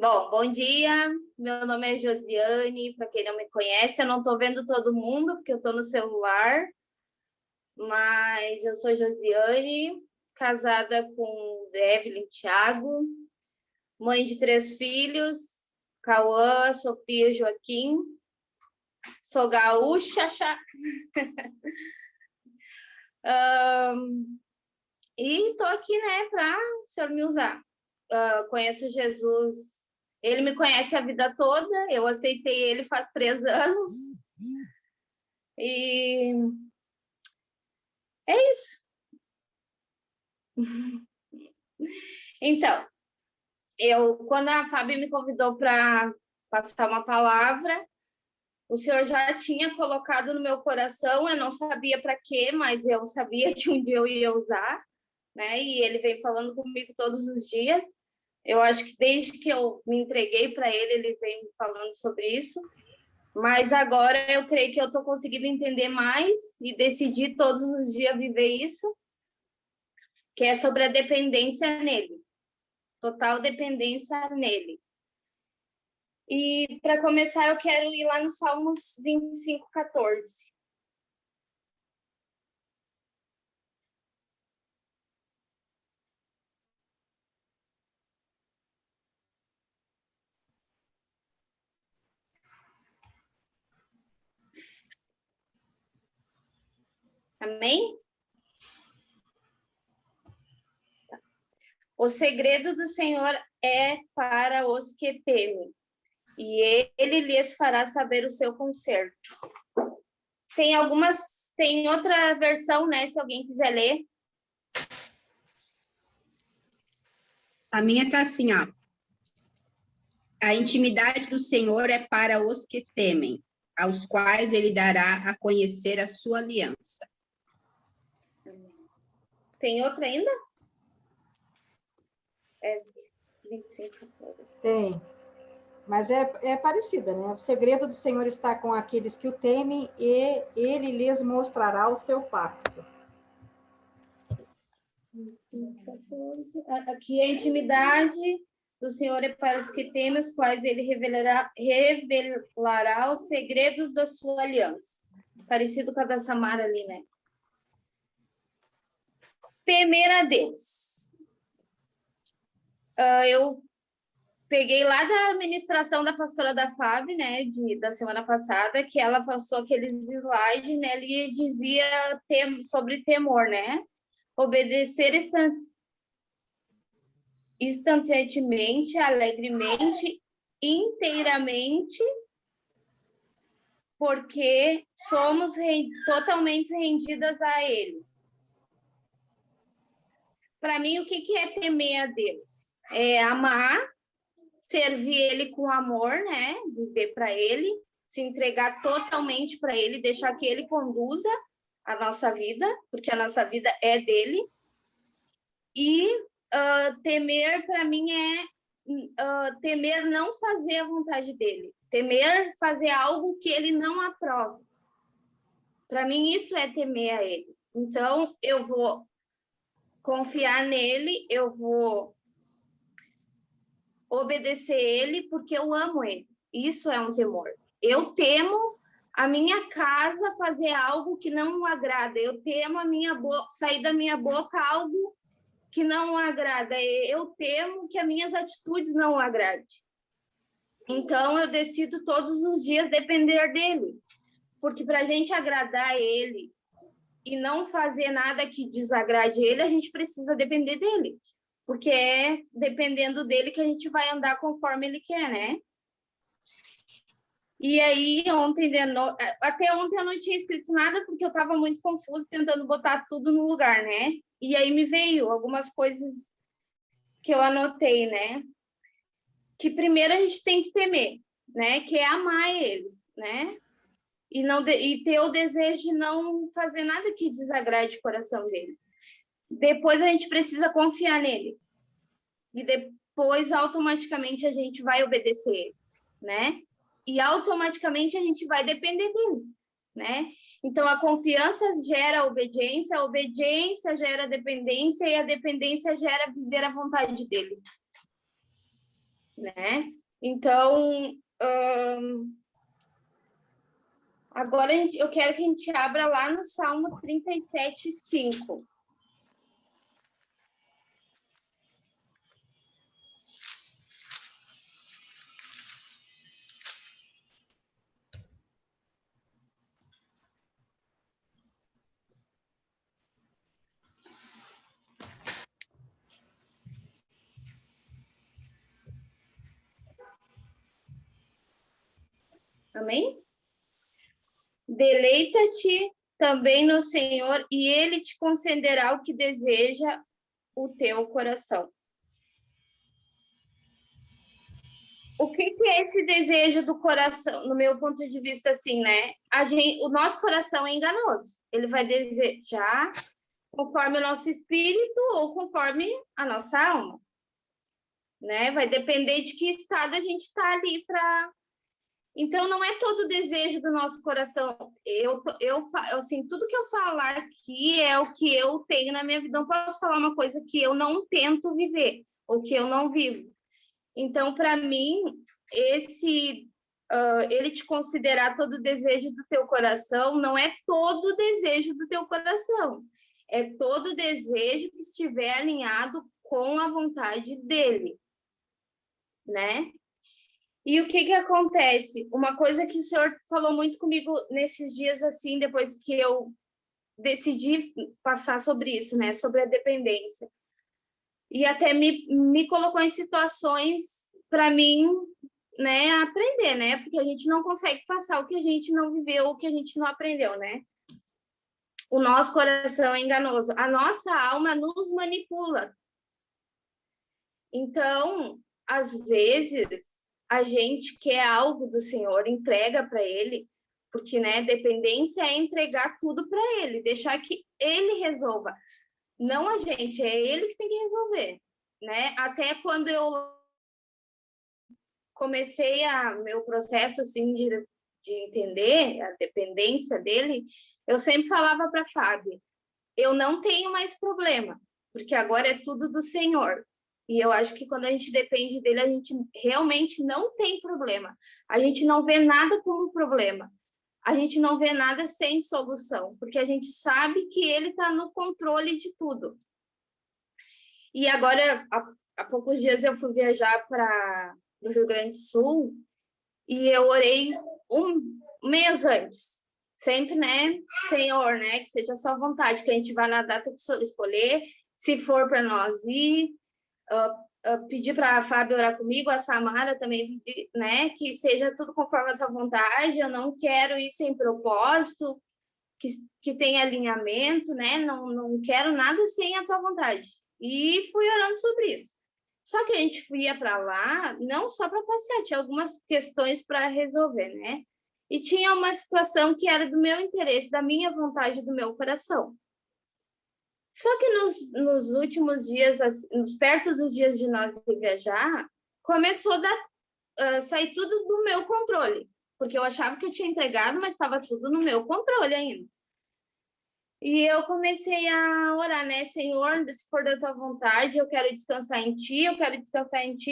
Bom dia. Meu nome é Josiane. Para quem não me conhece, eu não estou vendo todo mundo porque eu estou no celular, mas eu sou Josiane, casada com Evelyn Thiago, mãe de 3 filhos, Cauã, Sofia, Joaquim. Sou gaúcha, e estou aqui, né, para o Senhor me usar. Conheço Jesus, ele me conhece a vida toda, eu aceitei ele faz 3 anos, e é isso. Então, quando a Fábio me convidou para passar uma palavra, o Senhor já tinha colocado no meu coração, eu não sabia para quê, mas eu sabia que um dia eu ia usar, né? E ele vem falando comigo todos os dias. Eu acho que desde que eu me entreguei para ele, ele vem falando sobre isso. Mas agora eu creio que eu estou conseguindo entender mais e decidir todos os dias viver isso, que é sobre a dependência nele, total dependência nele. E para começar, eu quero ir lá no Salmos 25:14. Amém? O segredo do Senhor é para os que temem, e ele lhes fará saber o seu conserto. Tem outra versão, né? Se alguém quiser ler. A minha tá assim, ó. A intimidade do Senhor é para os que temem, aos quais ele dará a conhecer a sua aliança. Tem outra ainda? É 25:14. Tem, mas é parecida, né? O segredo do Senhor está com aqueles que o temem e ele lhes mostrará o seu pacto. 25:14. Aqui a intimidade do Senhor é para os que temem, os quais ele revelará os segredos da sua aliança. Parecido com a da Samara ali, né? Temer a Deus. Eu peguei lá da ministração da pastora da Fábio, né, da semana passada, que ela passou aqueles slides, né, ele dizia sobre temor, né? Obedecer instantaneamente, alegremente, inteiramente, porque somos totalmente rendidas a Ele. Para mim, o que é temer a Deus? É amar, servir Ele com amor, né? Viver para Ele, se entregar totalmente para Ele, deixar que Ele conduza a nossa vida, porque a nossa vida é dele. E temer, para mim, é temer não fazer a vontade dele. Temer fazer algo que ele não aprova. Para mim, isso é temer a ele. Então, eu vou confiar nele, eu vou obedecer ele, porque eu amo ele. Isso é um temor. Eu temo a minha casa fazer algo que não o agrada. Eu temo sair da minha boca algo que não o agrada. Eu temo que as minhas atitudes não o agradem. Então, eu decido todos os dias depender dele. Porque para a gente agradar ele e não fazer nada que desagrade ele, a gente precisa depender dele. Porque é dependendo dele que a gente vai andar conforme ele quer, né? E aí, até ontem eu não tinha escrito nada, porque eu estava muito confusa, tentando botar tudo no lugar, né? E aí me veio algumas coisas que eu anotei, né? Que primeiro a gente tem que temer, né? Que é amar ele, né? E ter o desejo de não fazer nada que desagrade o coração dele. Depois a gente precisa confiar nele. E depois, automaticamente, a gente vai obedecer ele, né? E automaticamente a gente vai depender dele, né? Então, a confiança gera obediência, a obediência gera dependência e a dependência gera viver a vontade dele. né? Então, agora eu quero que a gente abra lá no Salmo 37:5. Amém? Deleita-te também no Senhor e Ele te concederá o que deseja o teu coração. O que é esse desejo do coração, no meu ponto de vista, assim, né? O nosso coração é enganoso. Ele vai desejar conforme o nosso espírito ou conforme a nossa alma, né? Vai depender de que estado a gente está ali para. Então, não é todo o desejo do nosso coração. Assim, tudo que eu falar aqui é o que eu tenho na minha vida. Não posso falar uma coisa que eu não tento viver ou que eu não vivo. Então, para mim, ele te considerar todo o desejo do teu coração não é todo o desejo do teu coração. É todo o desejo que estiver alinhado com a vontade dele, né? E o que acontece? Uma coisa que o Senhor falou muito comigo nesses dias, assim, depois que eu decidi passar sobre isso, né? Sobre a dependência. E até me colocou em situações para mim, né, aprender, né? Porque a gente não consegue passar o que a gente não viveu, o que a gente não aprendeu, né? O nosso coração é enganoso. A nossa alma nos manipula. Então, às vezes, a gente quer algo do Senhor, entrega para Ele, porque, né, dependência é entregar tudo para Ele, deixar que Ele resolva. Não a gente, é Ele que tem que resolver, né? Até quando eu comecei meu processo, assim, de entender a dependência dele, eu sempre falava para a Fábio, eu não tenho mais problema, porque agora é tudo do Senhor. E eu acho que quando a gente depende dele, a gente realmente não tem problema. A gente não vê nada como problema. A gente não vê nada sem solução, porque a gente sabe que ele está no controle de tudo. E agora, há poucos dias, eu fui viajar para o Rio Grande do Sul e eu orei um mês antes. Sempre, né? Senhor, né? Que seja a sua vontade, que a gente vá na data que o Senhor escolher, se for para nós ir. Pedir para a Fábio orar comigo, a Samara também, né? Que seja tudo conforme a tua vontade. Eu não quero ir sem propósito, que tenha alinhamento, né? Não quero nada sem a tua vontade. E fui orando sobre isso. Só que a gente ia para lá, não só para passear, tinha algumas questões para resolver, né? E tinha uma situação que era do meu interesse, da minha vontade, do meu coração. Só que nos últimos dias, perto dos dias de nós viajar, começou a sair tudo do meu controle, porque eu achava que eu tinha entregado, mas estava tudo no meu controle ainda. E eu comecei a orar, né? Senhor, se for da tua vontade, eu quero descansar em ti,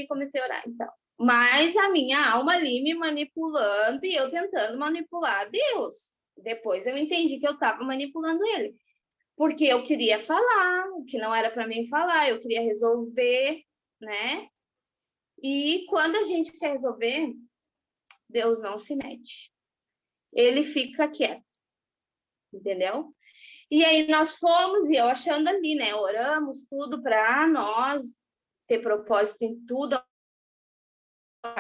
comecei a orar, então. Mas a minha alma ali me manipulando e eu tentando manipular Deus. Depois eu entendi que eu estava manipulando ele. Porque eu queria falar, o que não era para mim falar, eu queria resolver, né? E quando a gente quer resolver, Deus não se mete. Ele fica quieto, entendeu? E aí nós fomos, e eu achando ali, né? Oramos tudo para nós ter propósito em tudo,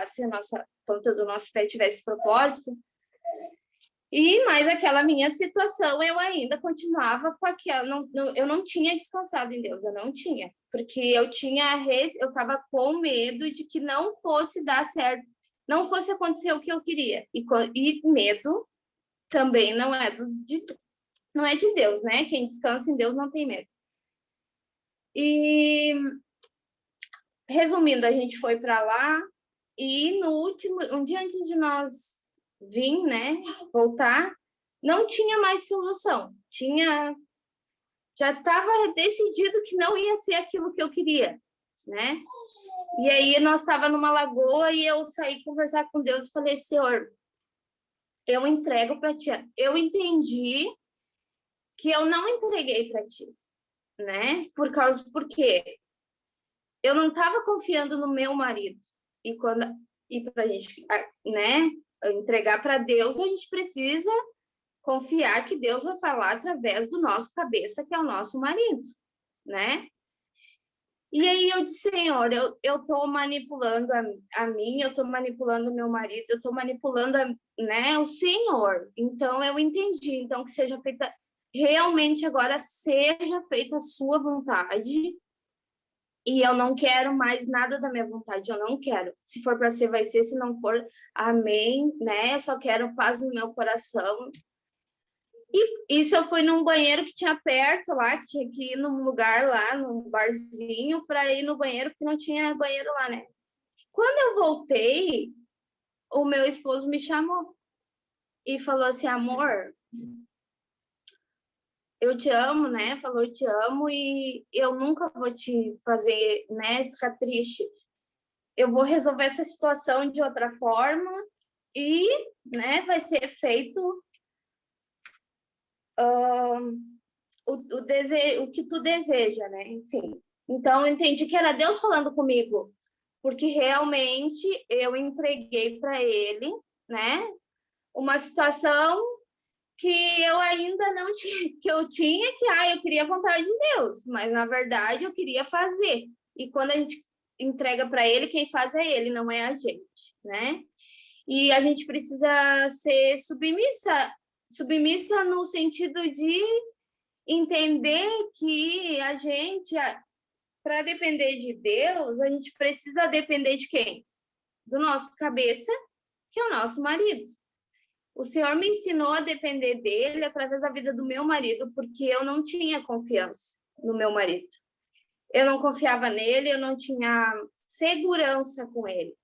se a nossa ponta do nosso pé tivesse propósito. E mais aquela minha situação, eu ainda continuava com aquela, eu não tinha descansado em Deus, eu não tinha, porque eu estava com medo de que não fosse dar certo, não fosse acontecer o que eu queria. E medo também não é de Deus, né? Quem descansa em Deus não tem medo. E resumindo, a gente foi para lá e no último, um dia antes de nós vir, né, voltar, não tinha mais solução. Já estava decidido que não ia ser aquilo que eu queria. né? E aí nós estávamos numa lagoa e eu saí conversar com Deus e falei, Senhor, eu entrego para ti. Eu entendi que eu não entreguei para ti, né? Porque eu não estava confiando no meu marido. E para a gente, né, entregar para Deus, a gente precisa confiar que Deus vai falar através do nosso cabeça, que é o nosso marido, né? E aí eu disse, Senhor, eu estou manipulando a mim, eu estou manipulando o meu marido, eu estou manipulando, né, o Senhor. Então eu entendi, então que seja feita, realmente agora seja feita a sua vontade, e eu não quero mais nada da minha vontade, eu não quero. Se for para ser, vai ser, se não for, amém, né? Eu só quero paz no meu coração. E isso eu fui num banheiro que tinha perto lá, que tinha que ir num lugar lá, num barzinho, para ir no banheiro, porque não tinha banheiro lá, né? Quando eu voltei, o meu esposo me chamou e falou assim, amor, eu te amo, né? Falou, eu te amo e eu nunca vou te fazer, né, ficar triste. Eu vou resolver essa situação de outra forma e, né, vai ser feito o que tu deseja, né? Enfim. Então, eu entendi que era Deus falando comigo, porque realmente eu entreguei para ele, né? Uma situação que eu ainda não tinha, que eu tinha que, eu queria a vontade de Deus, mas na verdade eu queria fazer. E quando a gente entrega para ele, quem faz é ele, não é a gente, né? E a gente precisa ser submissa no sentido de entender que a gente, para depender de Deus, a gente precisa depender de quem? Do nosso cabeça, que é o nosso marido. O Senhor me ensinou a depender dele através da vida do meu marido, porque eu não tinha confiança no meu marido. Eu não confiava nele, eu não tinha segurança com ele.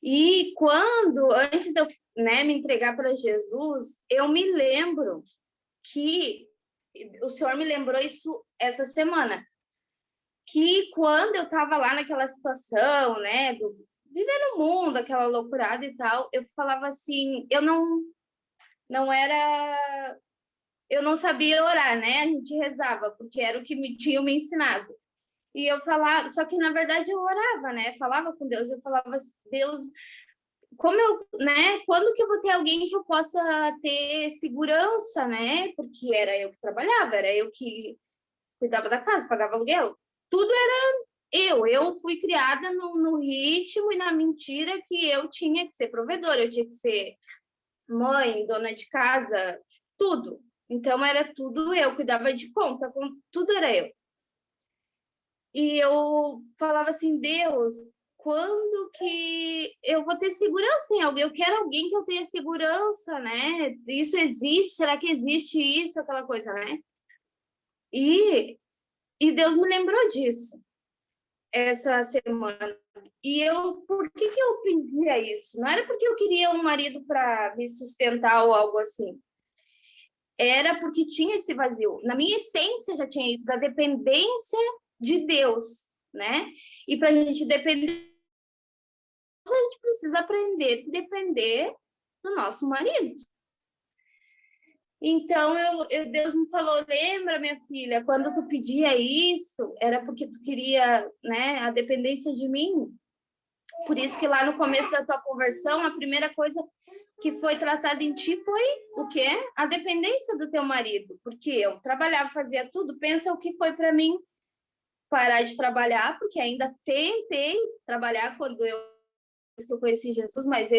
E antes de eu, né, me entregar para Jesus, eu me lembro que o Senhor me lembrou isso essa semana, que quando eu estava lá naquela situação, né, vivendo o mundo, aquela loucurada e tal, eu falava assim, eu não sabia orar, né? A gente rezava, porque era o que tinham me ensinado. E eu falava, só que na verdade eu orava, né? Falava com Deus, eu falava, Deus, né? Quando que eu vou ter alguém que eu possa ter segurança, né? Porque era eu que trabalhava, era eu que cuidava da casa, pagava aluguel. Tudo era eu fui criada no ritmo e na mentira que eu tinha que ser provedora, eu tinha que ser mãe, dona de casa, tudo. Então era tudo eu, cuidava de conta, tudo era eu. E eu falava assim, Deus, quando que eu vou ter segurança em alguém? Eu quero alguém que eu tenha segurança, né? Isso existe? Será que existe isso? Aquela coisa, né? E Deus me lembrou disso essa semana. E por que eu pedia isso? Não era porque eu queria um marido para me sustentar ou algo assim. Era porque tinha esse vazio. Na minha essência já tinha isso, da dependência de Deus, né? E para a gente depender, a gente precisa aprender a depender do nosso marido. Então, Deus me falou, lembra, minha filha, quando tu pedia isso, era porque tu queria, né, a dependência de mim. Por isso que lá no começo da tua conversão, a primeira coisa que foi tratada em ti foi o quê? A dependência do teu marido. Porque eu trabalhava, fazia tudo. Pensa o que foi para mim parar de trabalhar, porque ainda tentei trabalhar quando eu conheci Jesus, mas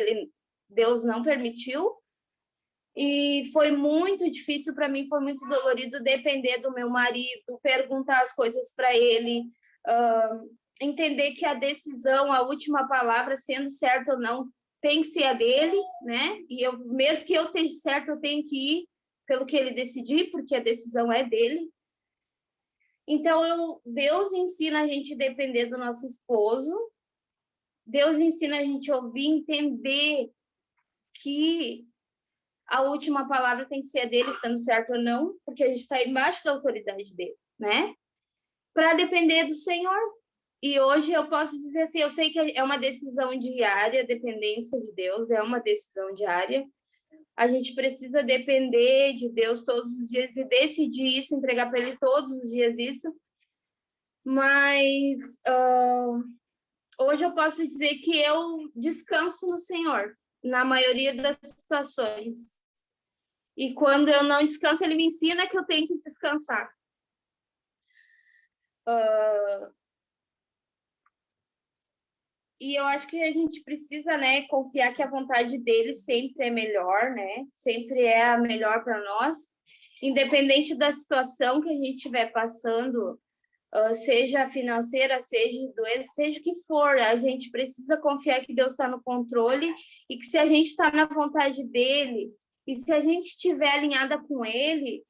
Deus não permitiu. E foi muito difícil para mim, foi muito dolorido depender do meu marido, perguntar as coisas para ele, entender que a decisão, a última palavra, sendo certo ou não, tem que ser a dele, né? E mesmo que eu esteja certo, eu tenho que ir pelo que ele decidir, porque a decisão é dele. Então, Deus ensina a gente a depender do nosso esposo, Deus ensina a gente a ouvir, entender que a última palavra tem que ser dele, estando certo ou não, porque a gente está embaixo da autoridade dele, né? para depender do Senhor. E hoje eu posso dizer assim, eu sei que é uma decisão diária, a dependência de Deus é uma decisão diária. A gente precisa depender de Deus todos os dias e decidir isso, entregar para Ele todos os dias isso. Mas hoje eu posso dizer que eu descanso no Senhor, na maioria das situações. E quando eu não descanso, Ele me ensina que eu tenho que descansar. E eu acho que a gente precisa, né, confiar que a vontade dele sempre é melhor, né? Sempre é a melhor para nós, independente da situação que a gente estiver passando, seja financeira, seja doença, seja o que for, a gente precisa confiar que Deus está no controle e que se a gente está na vontade dele e se a gente estiver alinhada com ele,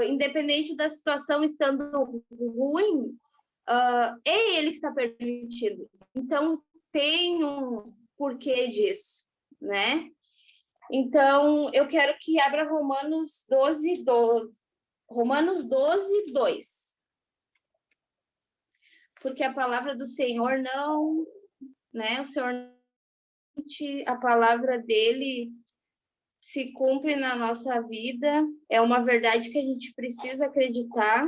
independente da situação estando ruim, é ele que está permitindo. Então, tem um porquê disso, né? Então, eu quero que abra Romanos 12, 2. Porque a palavra do Senhor não, né? O Senhor, a palavra dele se cumpre na nossa vida, é uma verdade que a gente precisa acreditar.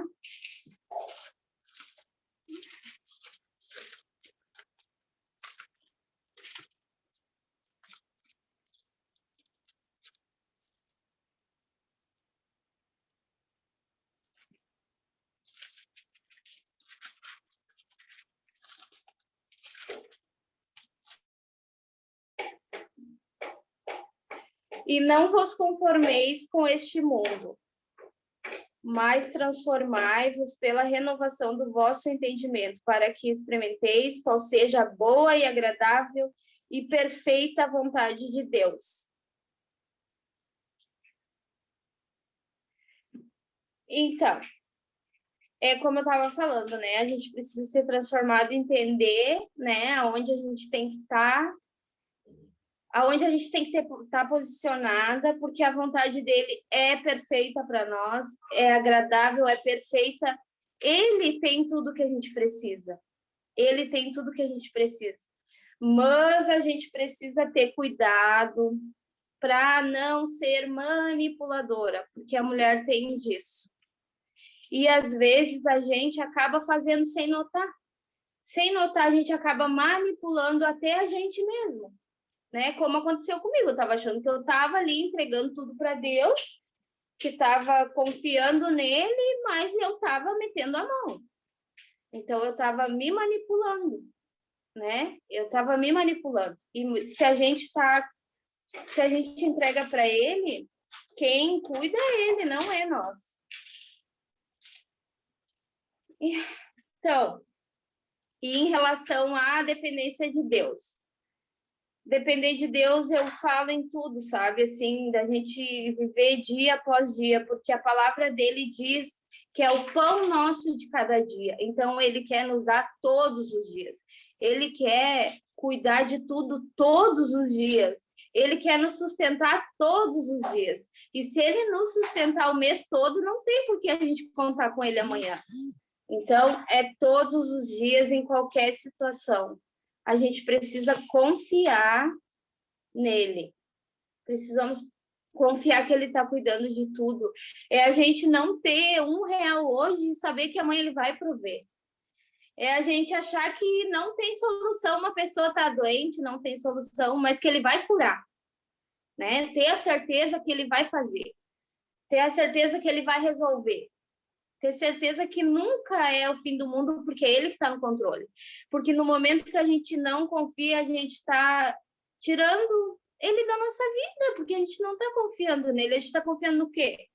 E não vos conformeis com este mundo, mas transformai-vos pela renovação do vosso entendimento, para que experimenteis qual seja a boa e agradável e perfeita vontade de Deus. Então, é como eu estava falando, né? A gente precisa ser transformado, entender, né, aonde a gente tem que estar, aonde a gente tem que estar posicionada, porque a vontade dele é perfeita para nós, é agradável, é perfeita. Ele tem tudo que a gente precisa. Ele tem tudo que a gente precisa. Mas a gente precisa ter cuidado para não ser manipuladora, porque a mulher tem disso. E às vezes a gente acaba fazendo sem notar. Sem notar, a gente acaba manipulando até a gente mesmo. Né? Como aconteceu comigo, eu estava achando que eu estava ali entregando tudo para Deus, que estava confiando nele, mas eu estava metendo a mão. Então eu estava me manipulando, né? Eu estava me manipulando. E se a gente entrega para ele, quem cuida é ele, não é nós. Então, e em relação à dependência de Deus, depender de Deus, eu falo em tudo, sabe? Assim, da gente viver dia após dia, porque a palavra dele diz que é o pão nosso de cada dia. Então, ele quer nos dar todos os dias. Ele quer cuidar de tudo todos os dias. Ele quer nos sustentar todos os dias. E se ele nos sustentar o mês todo, não tem por que a gente contar com ele amanhã. Então, é todos os dias, em qualquer situação. A gente precisa confiar nele. Precisamos confiar que ele está cuidando de tudo. É a gente não ter R$1 hoje e saber que amanhã ele vai prover. É a gente achar que não tem solução, uma pessoa está doente, não tem solução, mas que ele vai curar. Né? Ter a certeza que ele vai fazer. Ter a certeza que ele vai resolver. Ter certeza que nunca é o fim do mundo, porque é ele que está no controle. Porque no momento que a gente não confia, a gente está tirando ele da nossa vida, porque a gente não está confiando nele. A gente está confiando no quê?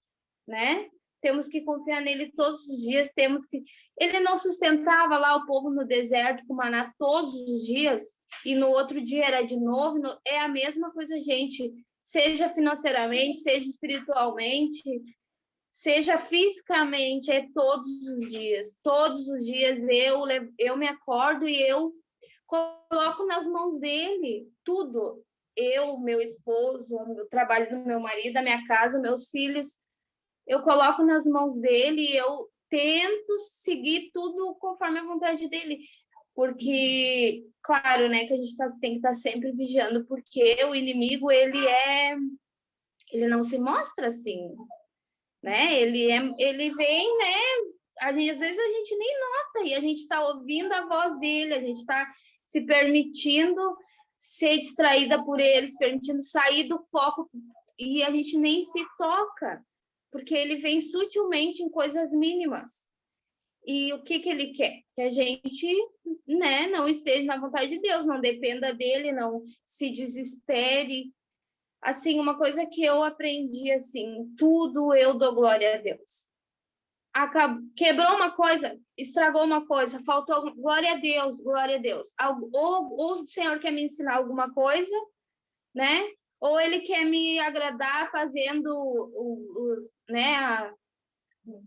Né? Temos que confiar nele todos os dias, temos que... Ele não sustentava lá o povo no deserto com maná todos os dias, e no outro dia era de novo. É a mesma coisa, gente. Seja financeiramente, seja espiritualmente, seja fisicamente, é todos os dias. Todos os dias eu me acordo e eu coloco nas mãos dele tudo. Eu, meu esposo, o trabalho do meu marido, a minha casa, meus filhos, eu coloco nas mãos dele e eu tento seguir tudo conforme a vontade dele. Porque, claro, né, que a gente tem que estar sempre vigiando, porque o inimigo, ele não se mostra assim, né? Ele vem, né? Às vezes a gente nem nota, e a gente está ouvindo a voz dele, a gente está se permitindo ser distraída por ele, se permitindo sair do foco, e a gente nem se toca, porque ele vem sutilmente em coisas mínimas. E o que ele quer? Que a gente, né, não esteja na vontade de Deus, não dependa dele, não se desespere. Assim, uma coisa que eu aprendi, assim, tudo eu dou glória a Deus. Quebrou uma coisa, estragou uma coisa, faltou, glória a Deus, glória a Deus. Ou o Senhor quer me ensinar alguma coisa, né? Ou ele quer me agradar fazendo né,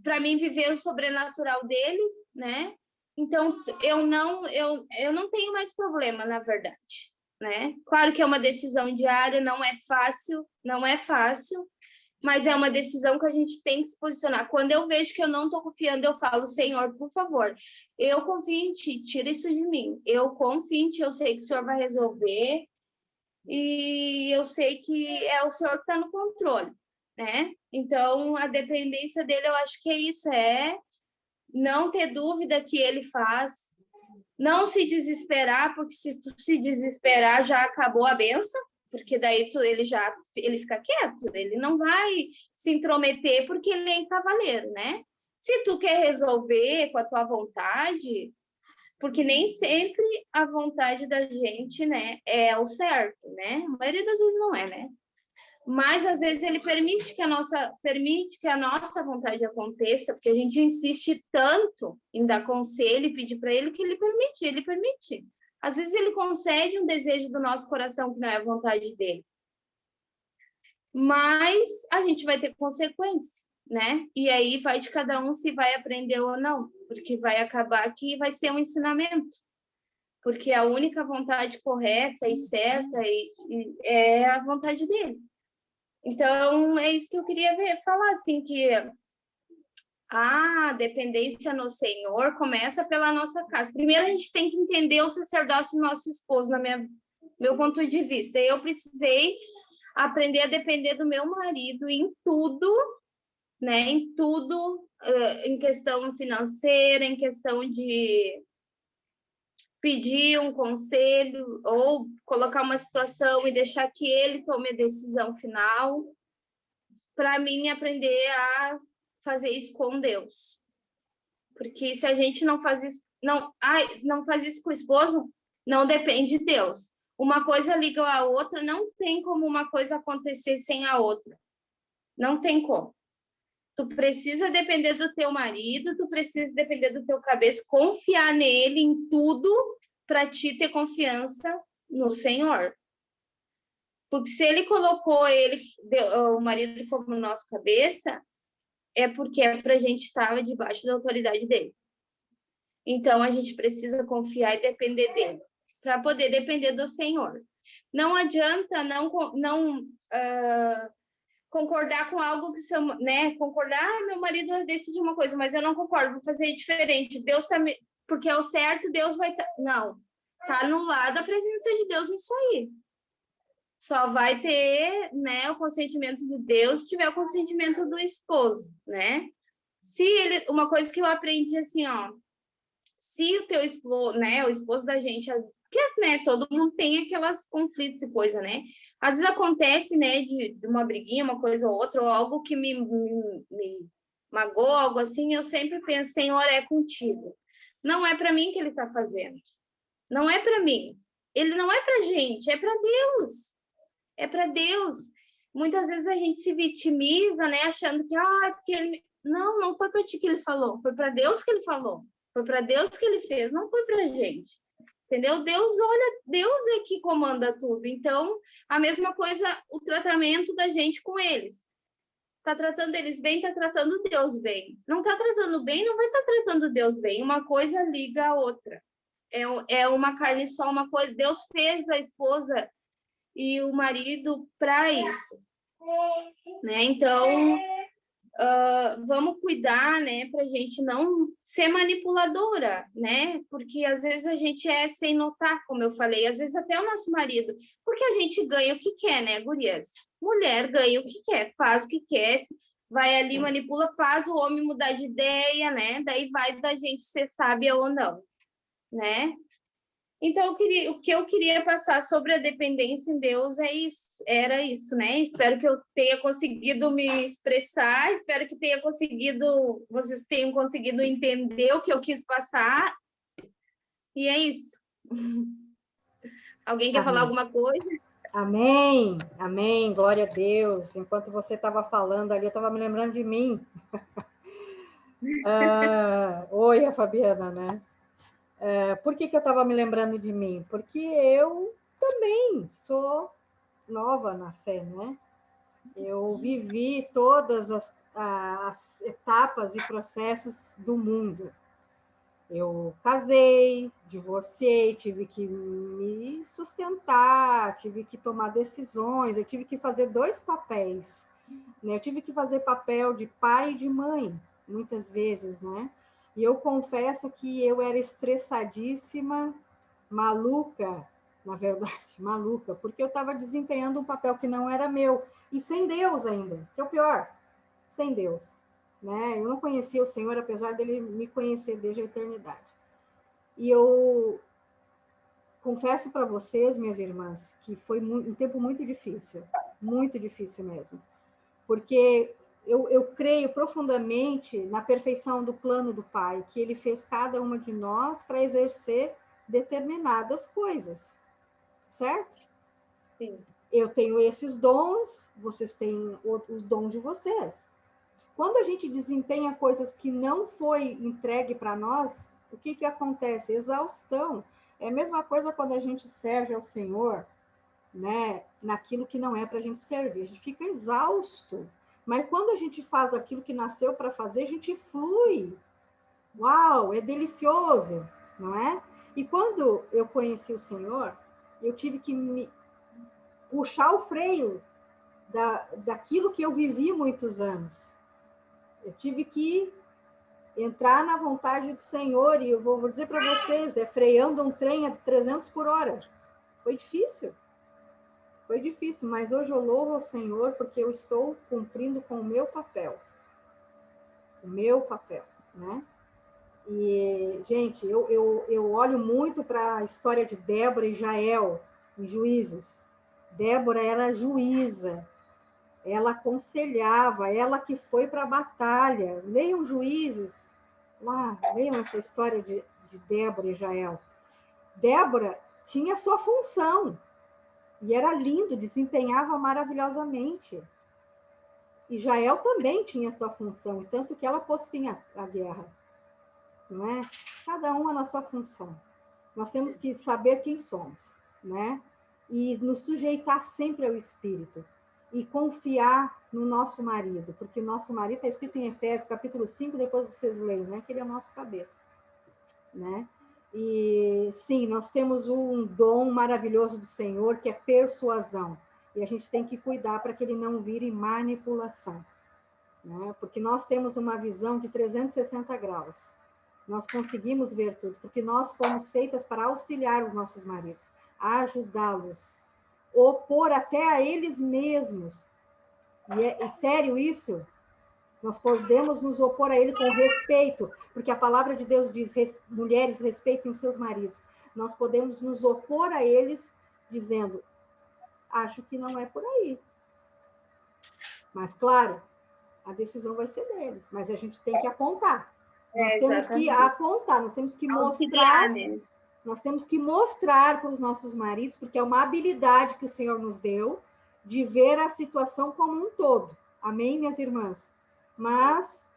para mim viver o sobrenatural dele, né? Então eu não tenho mais problema, na verdade, né? Claro que é uma decisão diária, não é fácil, mas é uma decisão que a gente tem que se posicionar. Quando eu vejo que eu não estou confiando, eu falo: Senhor, por favor, eu confio em Ti, tira isso de mim. Eu confio em Ti, eu sei que o Senhor vai resolver, e eu sei que é o Senhor que está no controle, né? Então, a dependência dele, eu acho que é isso, não ter dúvida que ele faz, não se desesperar, porque se tu se desesperar, já acabou a bênção, porque daí ele fica quieto, ele não vai se intrometer, porque ele é cavaleiro, né? Se tu quer resolver com a tua vontade, porque nem sempre a vontade da gente, né, é o certo, né? A maioria das vezes não é, né? Mas às vezes ele permite que a nossa vontade aconteça, porque a gente insiste tanto em dar conselho e pedir para ele que ele permite. Às vezes ele concede um desejo do nosso coração que não é a vontade dele. Mas a gente vai ter consequência, né? E aí vai de cada um se vai aprender ou não, porque vai acabar que vai ser um ensinamento. Porque a única vontade correta e certa é a vontade dele. Então, é isso que eu queria falar, assim, que a dependência no Senhor começa pela nossa casa. Primeiro, a gente tem que entender o sacerdócio do nosso esposo, meu ponto de vista. Eu precisei aprender a depender do meu marido em tudo, né? Em tudo, em questão financeira, em questão de pedir um conselho ou colocar uma situação e deixar que ele tome a decisão final, para mim aprender a fazer isso com Deus. Porque se a gente não faz isso, não faz isso com o esposo, não depende de Deus. Uma coisa liga a outra, não tem como uma coisa acontecer sem a outra. Não tem como. Tu precisa depender do teu marido, tu precisa depender do teu cabeça, confiar nele em tudo para ti ter confiança no Senhor. Porque se ele colocou o marido como nossa cabeça, é porque é para a gente estar debaixo da autoridade dele. Então, a gente precisa confiar e depender dele, para poder depender do Senhor. Não adianta não concordar com algo que né? Concordar, meu marido decide uma coisa, mas eu não concordo, vou fazer diferente. Deus tá porque é o certo, Deus vai não, tá anulada a presença de Deus nisso aí. Só vai ter, né, o consentimento de Deus se tiver o consentimento do esposo, né? Uma coisa que eu aprendi assim, ó, se o teu esposo, né, o esposo da gente, porque, né, todo mundo tem aquelas conflitos e coisa, né? Às vezes acontece, né, de uma briguinha, uma coisa ou outra, ou algo que me magoa, algo assim, eu sempre penso: Senhor, é contigo. Não é para mim que ele está fazendo. Não é para mim. Ele não é para gente, é para Deus. É para Deus. Muitas vezes a gente se vitimiza, né, achando que, porque ele... Não foi para ti que ele falou, foi para Deus que ele falou. Foi para Deus que ele fez, não foi para gente. Entendeu? Deus é que comanda tudo. Então, a mesma coisa, o tratamento da gente com eles. Tá tratando eles bem, tá tratando Deus bem. Não tá tratando bem, não vai estar tratando Deus bem. Uma coisa liga a outra. É uma carne só, uma coisa. Deus fez a esposa e o marido para isso, né? Então, vamos cuidar, né, para a gente não ser manipuladora, né? Porque às vezes a gente é sem notar, como eu falei, às vezes até o nosso marido, porque a gente ganha o que quer, né, gurias? Mulher ganha o que quer, faz o que quer, vai ali, manipula, faz o homem mudar de ideia, né? Daí vai da gente ser sábia ou não, né? Então, o que eu queria passar sobre a dependência em Deus era isso, né? Espero que eu tenha conseguido me expressar, espero que vocês tenham conseguido entender o que eu quis passar. E é isso. Alguém quer falar alguma coisa? Amém, amém, glória a Deus. Enquanto você estava falando ali, eu estava me lembrando de mim. Oi, a Fabiana, né? Por que eu estava me lembrando de mim? Porque eu também sou nova na fé, né? Eu vivi todas as etapas e processos do mundo. Eu casei, divorciei, tive que me sustentar, tive que tomar decisões, eu tive que fazer 2 papéis, né? Eu tive que fazer papel de pai e de mãe, muitas vezes, né? E eu confesso que eu era estressadíssima, maluca, na verdade, maluca, porque eu estava desempenhando um papel que não era meu, e sem Deus ainda, que é o pior, sem Deus, né? Eu não conhecia o Senhor, apesar dele me conhecer desde a eternidade. E eu confesso para vocês, minhas irmãs, que foi um tempo muito difícil mesmo, porque eu creio profundamente na perfeição do plano do Pai, que Ele fez cada uma de nós para exercer determinadas coisas, certo? Sim. Eu tenho esses dons, vocês têm os dons de vocês. Quando a gente desempenha coisas que não foi entregue para nós, o que acontece? Exaustão. É a mesma coisa quando a gente serve ao Senhor, né, naquilo que não é para a gente servir. A gente fica exausto. Mas quando a gente faz aquilo que nasceu para fazer, a gente flui. Uau, é delicioso, não é? E quando eu conheci o Senhor, eu tive que me puxar o freio daquilo que eu vivi muitos anos. Eu tive que entrar na vontade do Senhor, e eu vou dizer para vocês, freando um trem a 300 por hora. Foi difícil, mas hoje eu louvo ao Senhor porque eu estou cumprindo com o meu papel, né? E, gente, eu olho muito para a história de Débora e Jael, em Juízes. Débora era juíza, ela aconselhava, ela que foi para a batalha. Leiam Juízes, lá, leiam essa história de Débora e Jael. Débora tinha sua função, e era lindo, desempenhava maravilhosamente. E Jael também tinha sua função, tanto que ela pôs fim à guerra. Não é? Cada uma na sua função. Nós temos que saber quem somos, né? E nos sujeitar sempre ao Espírito. E confiar no nosso marido, porque o nosso marido está escrito em Efésios, capítulo 5, depois vocês leem, né? Que ele é o nosso cabeça, né? E sim, nós temos um dom maravilhoso do Senhor, que é persuasão. E a gente tem que cuidar para que ele não vire manipulação, né? Porque nós temos uma visão de 360 graus. Nós conseguimos ver tudo, porque nós fomos feitas para auxiliar os nossos maridos, ajudá-los, opor até a eles mesmos. E é sério isso? Nós podemos nos opor a ele com respeito, porque a palavra de Deus diz, mulheres, respeitem os seus maridos. Nós podemos nos opor a eles dizendo, acho que não é por aí. Mas, claro, a decisão vai ser dele, mas a gente tem que apontar. Nós temos que apontar, nós temos que mostrar, né? Nós temos que mostrar para os nossos maridos, porque é uma habilidade que o Senhor nos deu, de ver a situação como um todo. Amém, minhas irmãs? Mas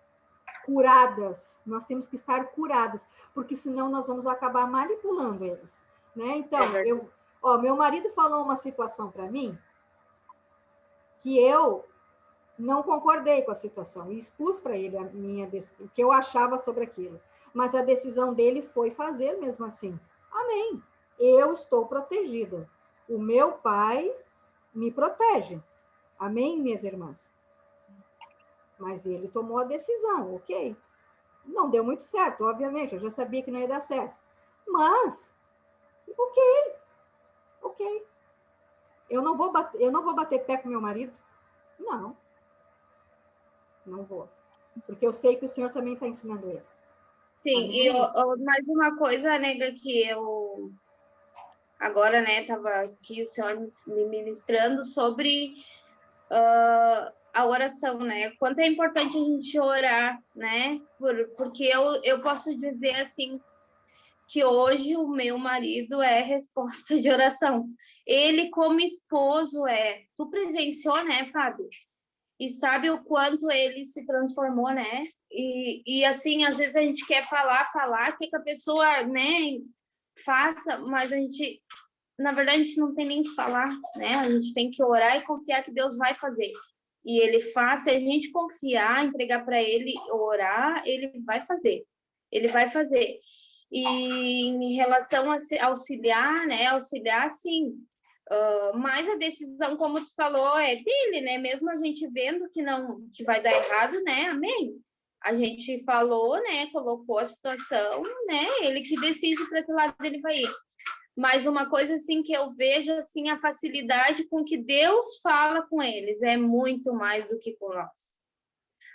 curadas, nós temos que estar curadas, porque senão nós vamos acabar manipulando eles, né? Então, meu marido falou uma situação para mim que eu não concordei com a situação e expus para ele o que eu achava sobre aquilo. Mas a decisão dele foi fazer mesmo assim. Amém. Eu estou protegida. O meu pai me protege. Amém, minhas irmãs? mas ele tomou a decisão, ok. Não deu muito certo, obviamente, eu já sabia que não ia dar certo. Mas, ok. Eu não vou bater pé com meu marido? Não vou. Porque eu sei que o Senhor também está ensinando ele. Sim, e mais uma coisa, nega, que eu agora, né, estava aqui o Senhor me ministrando sobre a oração, né? Quanto é importante a gente orar, né? Porque eu posso dizer assim que hoje o meu marido é resposta de oração. Ele, como esposo, Tu presenciou, né, Fábio? E sabe o quanto ele se transformou, né? E assim, às vezes a gente quer falar, que a pessoa, né, faça, mas na verdade, a gente não tem nem que falar, né? A gente tem que orar e confiar que Deus vai fazer. E ele faz, se a gente confiar, entregar para ele, orar, ele vai fazer. Ele vai fazer. E em relação a auxiliar, né? Auxiliar, sim. Mas a decisão, como tu falou, é dele, né? Mesmo a gente vendo que vai dar errado, né? Amém. A gente falou, né? Colocou a situação, né? Ele que decide para que lado ele vai ir. Mas uma coisa assim que eu vejo assim a facilidade com que Deus fala com eles é muito mais do que com nós.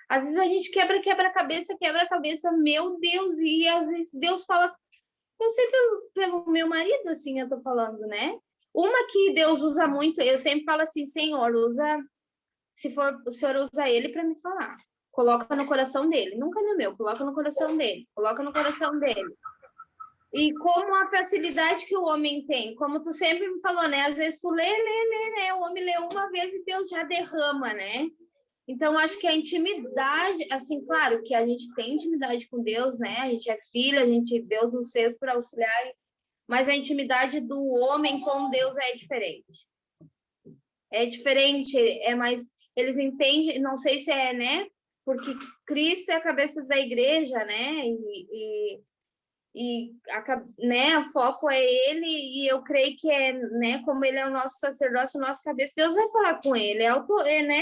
Às vezes a gente quebra a cabeça, meu Deus, e às vezes Deus fala, eu sei pelo meu marido, assim, eu tô falando, né? Uma que Deus usa muito, eu sempre falo assim, Senhor, se for, o Senhor usa ele para me falar. Coloca no coração dele, nunca no meu, coloca no coração dele. E como a facilidade que o homem tem, como tu sempre me falou, né? Às vezes tu lê, né? O homem lê uma vez e Deus já derrama, né? Então, acho que a intimidade, assim, claro que a gente tem intimidade com Deus, né? A gente é filha, Deus nos fez para auxiliar, mas a intimidade do homem com Deus é diferente. É mais... Eles entendem, não sei se é, né? Porque Cristo é a cabeça da igreja, né? Né, o foco é ele, e eu creio que né, como ele é o nosso sacerdote, o nosso cabeça, Deus vai falar com ele, né,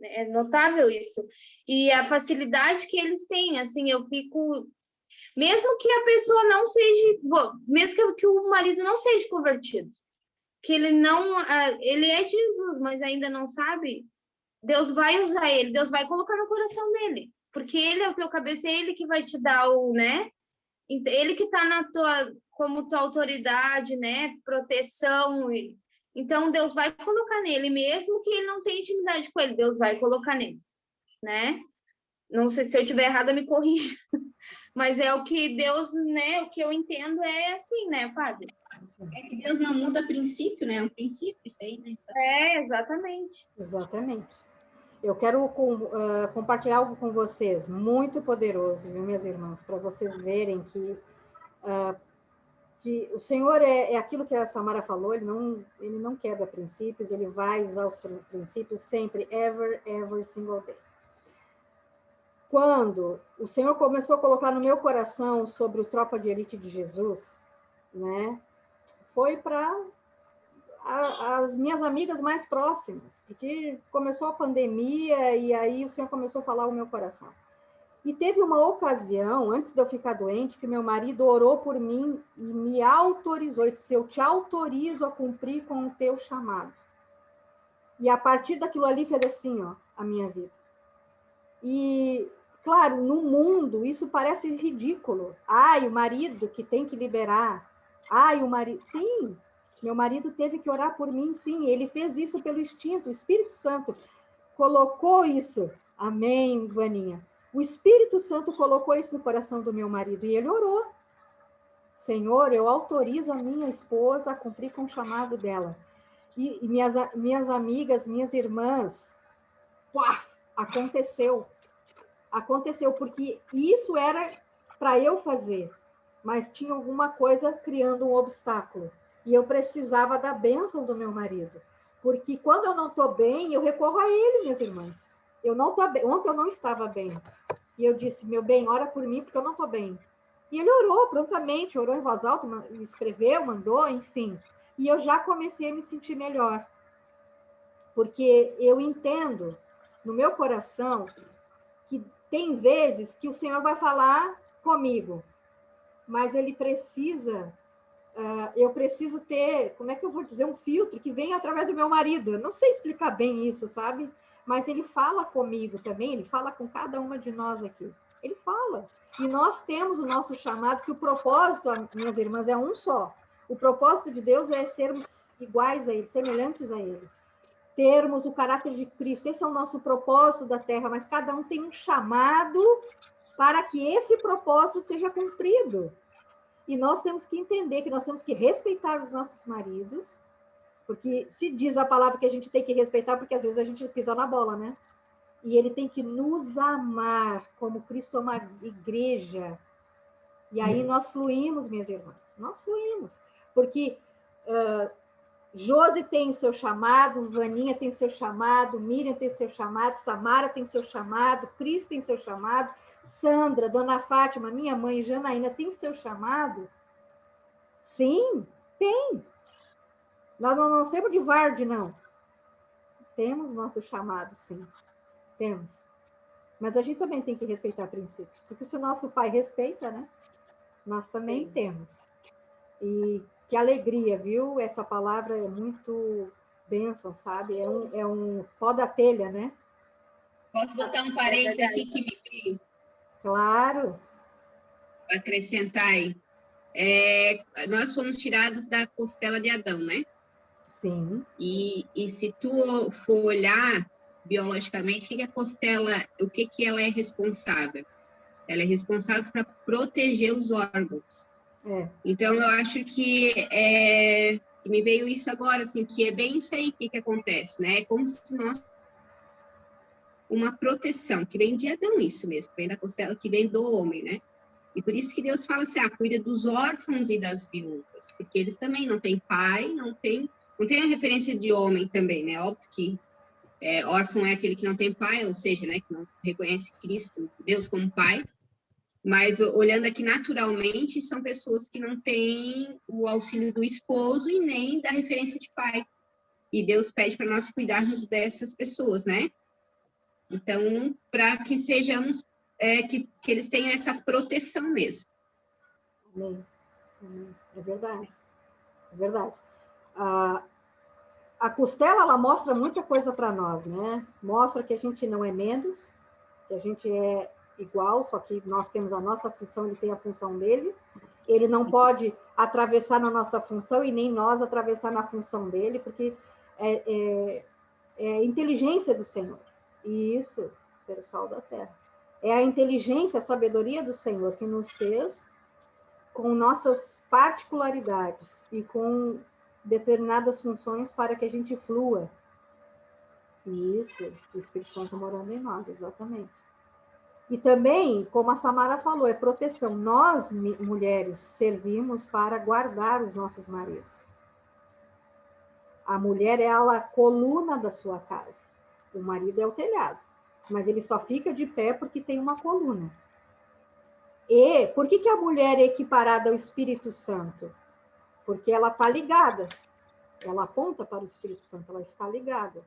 é notável isso, e a facilidade que eles têm, assim, eu fico, mesmo que a pessoa não seja, mesmo que o marido não seja convertido, que ele é Jesus, mas ainda não sabe, Deus vai usar ele, Deus vai colocar no coração dele, porque ele é o teu cabeça, é ele que vai te dar né, ele que está como tua autoridade, né? Proteção. Então, Deus vai colocar nele, mesmo que ele não tenha intimidade com ele, Deus vai colocar nele, né? Não sei se eu estiver errada, me corrija. Mas é o que Deus, né? O que eu entendo é assim, né, Padre? É que Deus não muda princípio, né? É um princípio isso aí, né? Exatamente. Exatamente. Eu quero compartilhar algo com vocês, muito poderoso, viu, minhas irmãs, para vocês verem que o Senhor é aquilo que a Samara falou, ele não quebra princípios, ele vai usar os princípios sempre, every single day. Quando o Senhor começou a colocar no meu coração sobre o Tropa de Elite de Jesus, né, foi para as minhas amigas mais próximas, porque começou a pandemia e aí o Senhor começou a falar o meu coração. E teve uma ocasião, antes de eu ficar doente, que meu marido orou por mim e me autorizou, ele disse, eu te autorizo a cumprir com o teu chamado. E a partir daquilo ali fez assim, ó, a minha vida. E, claro, no mundo isso parece ridículo. Ai, o marido que tem que liberar. Ai, o marido... Sim, meu marido teve que orar por mim, sim. Ele fez isso pelo instinto. O Espírito Santo colocou isso. Amém, Vaninha. O Espírito Santo colocou isso no coração do meu marido e ele orou. Senhor, eu autorizo a minha esposa a cumprir com o chamado dela. E minhas amigas, minhas irmãs, aconteceu. Aconteceu, porque isso era para eu fazer, mas tinha alguma coisa criando um obstáculo. E eu precisava da bênção do meu marido. Porque quando eu não estou bem, eu recorro a ele, minhas irmãs. Eu não estou bem. Ontem eu não estava bem. E eu disse, meu bem, ora por mim, porque eu não estou bem. E ele orou prontamente, orou em voz alta, escreveu, mandou, enfim. E eu já comecei a me sentir melhor. Porque eu entendo no meu coração que tem vezes que o Senhor vai falar comigo, mas ele precisa, eu preciso ter, como é que eu vou dizer, um filtro que vem através do meu marido. Eu não sei explicar bem isso, sabe? Mas ele fala comigo também, ele fala com cada uma de nós aqui. Ele fala. E nós temos o nosso chamado, que o propósito, minhas irmãs, é um só. O propósito de Deus é sermos iguais a Ele, semelhantes a Ele. Termos o caráter de Cristo. Esse é o nosso propósito da Terra, mas cada um tem um chamado para que esse propósito seja cumprido. E nós temos que entender que nós temos que respeitar os nossos maridos, porque se diz a palavra que a gente tem que respeitar, porque às vezes a gente pisa na bola, né? E ele tem que nos amar como Cristo ama a igreja. E aí nós fluímos, minhas irmãs. Nós fluímos. Porque Josi tem o seu chamado, Vaninha tem o seu chamado, Miriam tem o seu chamado, Samara tem o seu chamado, Cris tem o seu chamado, Sandra, Dona Fátima, minha mãe, Janaína, tem o seu chamado? Sim, tem. Nós não nascemos de Varde, não. Temos nosso chamado, sim. Temos. Mas a gente também tem que respeitar princípios. Porque se o nosso pai respeita, né? Nós também Sim. temos. E que alegria, viu? Essa palavra é muito bênção, sabe? É um pó da telha, né? Posso botar um parênteses aqui que me veio Claro. para acrescentar aí? Nós fomos tirados da costela de Adão, né? Sim. E se tu for olhar biologicamente, o que ela é responsável? Ela é responsável para proteger os órgãos. Então, eu acho que me veio isso agora, assim, que é bem isso aí que acontece, né? É como se nós... Uma proteção, que vem de Adão, isso mesmo, vem da costela, que vem do homem, né? E por isso que Deus fala assim, cuida dos órfãos e das viúvas, porque eles também não têm pai, não tem a referência de homem também, né? Óbvio que órfão é aquele que não tem pai, ou seja, né, que não reconhece Cristo, Deus como pai, mas olhando aqui naturalmente, são pessoas que não têm o auxílio do esposo e nem da referência de pai. E Deus pede para nós cuidarmos dessas pessoas, né? Então, para que sejamos, que eles tenham essa proteção mesmo. Amém. Amém. É verdade. É verdade. A costela, ela mostra muita coisa para nós, né? Mostra que a gente não é menos, que a gente é igual, só que nós temos a nossa função, ele tem a função dele. Ele não pode atravessar na nossa função e nem nós atravessar na função dele, porque é a inteligência do Senhor. E isso, ser o sal da terra. É a inteligência, a sabedoria do Senhor que nos fez com nossas particularidades e com determinadas funções para que a gente flua. E isso, o Espírito Santo morando em nós, exatamente. E também, como a Samara falou, é proteção. Nós, mulheres, servimos para guardar os nossos maridos. A mulher é a coluna da sua casa. O marido é o telhado. Mas ele só fica de pé porque tem uma coluna. E por que a mulher é equiparada ao Espírito Santo? Porque ela está ligada. Ela aponta para o Espírito Santo, ela está ligada.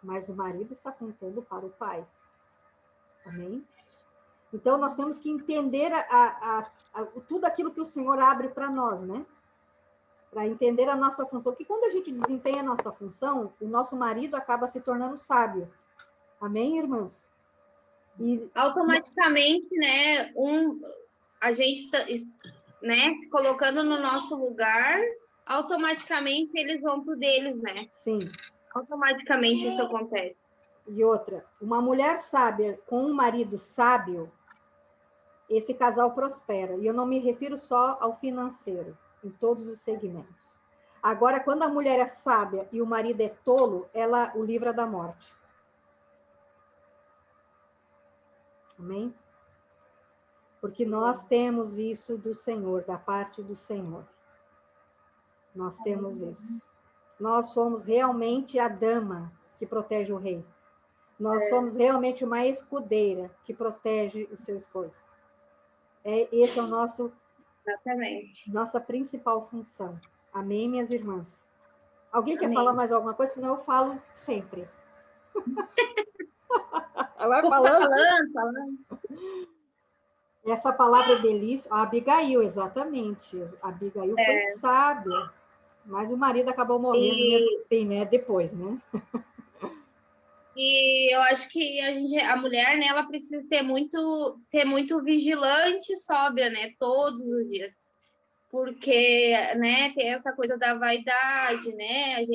Mas o marido está apontando para o pai. Amém? Então, nós temos que entender tudo aquilo que o Senhor abre para nós, né? Para entender a nossa função. Porque quando a gente desempenha a nossa função, o nosso marido acaba se tornando sábio. Amém, irmãs? E automaticamente, né, a gente né, se colocando no nosso lugar, automaticamente eles vão pro deles, né? Sim. Automaticamente isso acontece. E outra, uma mulher sábia com um marido sábio, esse casal prospera. E eu não me refiro só ao financeiro, em todos os segmentos. Agora, quando a mulher é sábia e o marido é tolo, ela o livra da morte. Amém? Porque nós temos isso do Senhor, da parte do Senhor. Nós temos isso. Nós somos realmente a dama que protege o rei. Nós somos realmente uma escudeira que protege o seu esposo. Esse é o nosso, nossa principal função. Amém, minhas irmãs? Alguém quer falar mais alguma coisa? Senão eu falo sempre. Vai falando. Essa palavra belíssima, a Abigail, exatamente. A Abigail foi sábia, mas o marido acabou morrendo mesmo assim, né? Depois, né? E eu acho que a mulher, né, ela precisa ser muito vigilante e sóbria, né, todos os dias. Porque, né, tem essa coisa da vaidade, né?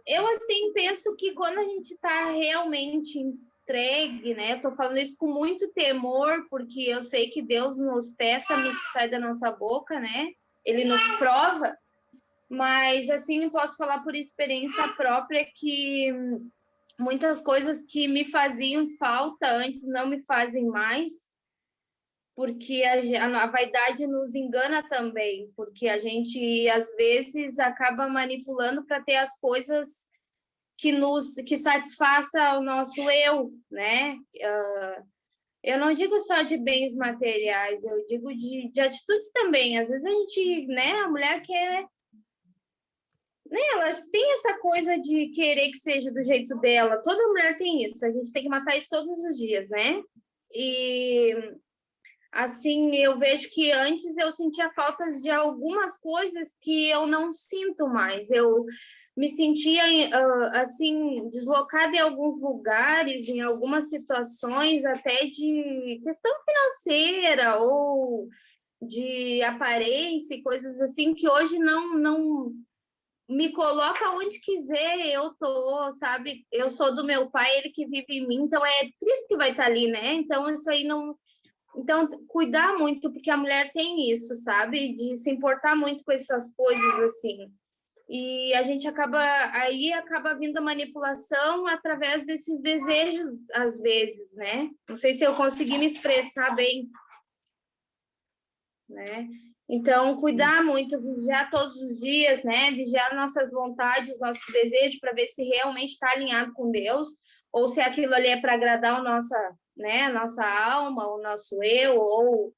Eu, assim, penso que quando a gente está realmente entregue, né? Eu tô falando isso com muito temor, porque eu sei que Deus nos testa no que sai da nossa boca, né? Ele nos prova, mas, assim, eu posso falar por experiência própria que muitas coisas que me faziam falta antes não me fazem mais, porque a vaidade nos engana também, porque a gente, às vezes, acaba manipulando para ter as coisas que satisfaça o nosso eu, né? Eu não digo só de bens materiais, eu digo de atitudes também. Às vezes a gente, né, a mulher quer, né, ela tem essa coisa de querer que seja do jeito dela. Toda mulher tem isso. A gente tem que matar isso todos os dias, né? E assim, eu vejo que antes eu sentia faltas de algumas coisas que eu não sinto mais. Eu me sentia assim deslocada em alguns lugares, em algumas situações, até de questão financeira ou de aparência e coisas assim que hoje não me coloca onde quiser, eu tô, sabe? Eu sou do meu pai, ele que vive em mim, então é Cristo que vai estar ali, né? Então isso aí não. Então, cuidar muito, porque a mulher tem isso, sabe? De se importar muito com essas coisas assim. E a gente acaba vindo a manipulação através desses desejos, às vezes, né? Não sei se eu consegui me expressar bem, né? Então, cuidar muito, vigiar todos os dias, né? Vigiar nossas vontades, nossos desejos, para ver se realmente está alinhado com Deus, ou se aquilo ali é para agradar a nossa alma, o nosso eu, ou,